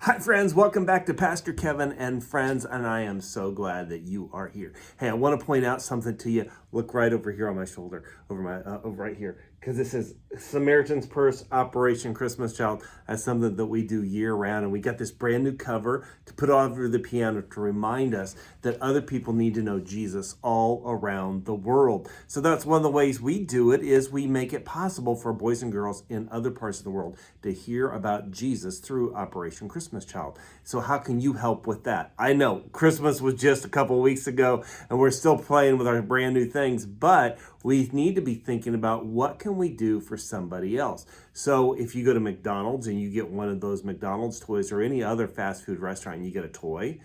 Hi friends, welcome back to Pastor Kevin and Friends, and I am so glad that you are here. Hey, I want to point out something to you. Look right over here on my shoulder, over right here, because this is Samaritan's Purse, Operation Christmas Child. That's something that we do year round, and we got this brand new cover to put over the piano to remind us that other people need to know Jesus all around the world. So that's one of the ways we do it, is we make it possible for boys and girls in other parts of the world to hear about Jesus through Operation Christmas Child. So how can you help with that? I know Christmas was just a couple weeks ago and we're still playing with our brand new things, but we need to be thinking about what can we do for somebody else. So if you go to McDonald's and you get one of those McDonald's toys, or any other fast food restaurant and you get a toy,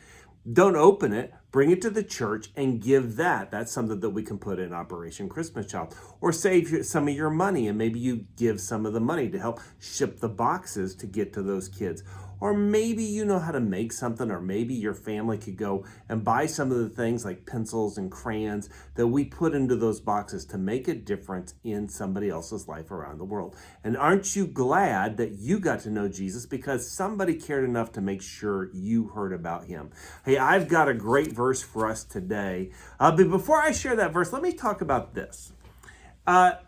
don't open it, bring it to the church and give that. That's something that we can put in Operation Christmas Child. Or save some of your money and maybe you give some of the money to help ship the boxes to get to those kids. Or maybe you know how to make something, or maybe your family could go and buy some of the things like pencils and crayons that we put into those boxes to make a difference in somebody else's life around the world. And aren't you glad that you got to know Jesus because somebody cared enough to make sure you heard about him? Hey, I've got a great verse for us today. But before I share that verse, let me talk about this.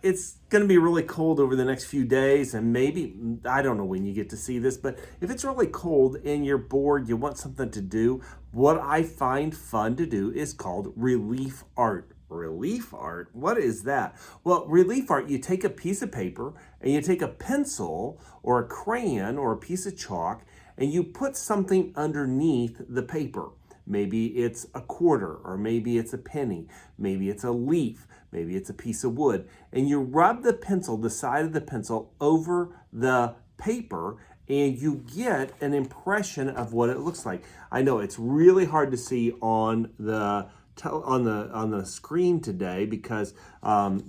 It's going to be really cold over the next few days, and maybe, I don't know when you get to see this, but if it's really cold and you're bored, you want something to do, what I find fun to do is called relief art. Relief art? What is that? Well, relief art, you take a piece of paper and you take a pencil or a crayon or a piece of chalk and you put something underneath the paper. Maybe it's a quarter, or maybe it's a penny, maybe it's a leaf, maybe it's a piece of wood, and you rub the pencil, the side of the pencil, over the paper, and you get an impression of what it looks like. I know it's really hard to see on the screen today because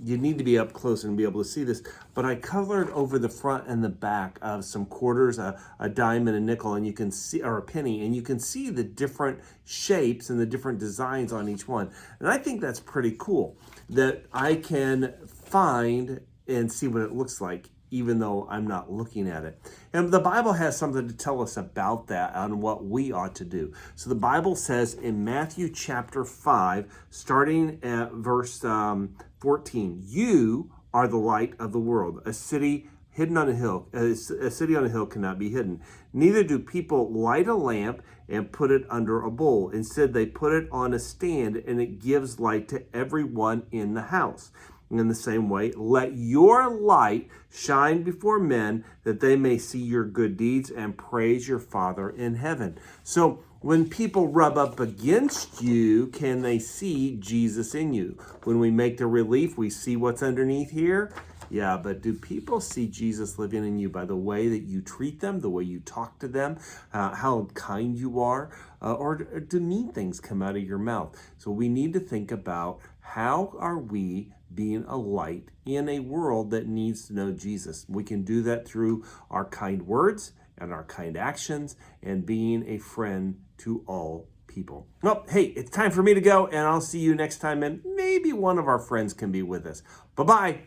you need to be up close and be able to see this, but I colored over the front and the back of some quarters, a dime and a nickel, and you can see, or a penny, and you can see the different shapes and the different designs on each one. And I think that's pretty cool that I can find and see what it looks like even though I'm not looking at it. And the Bible has something to tell us about that and what we ought to do. So the Bible says in Matthew chapter 5, starting at verse 14, you are the light of the world. A city hidden on a hill, a city on a hill cannot be hidden. Neither do people light a lamp and put it under a bowl. Instead, they put it on a stand, and it gives light to everyone in the house. In the same way, let your light shine before men, that they may see your good deeds and praise your Father in heaven. So when people rub up against you, can they see Jesus in you? When we make the relief, we see what's underneath here. Yeah, but do people see Jesus living in you by the way that you treat them, the way you talk to them, how kind you are, or do mean things come out of your mouth? So we need to think about, how are we being a light in a world that needs to know Jesus? We can do that through our kind words and our kind actions and being a friend to all people. Well, hey, it's time for me to go, and I'll see you next time, and maybe one of our friends can be with us. Bye-bye.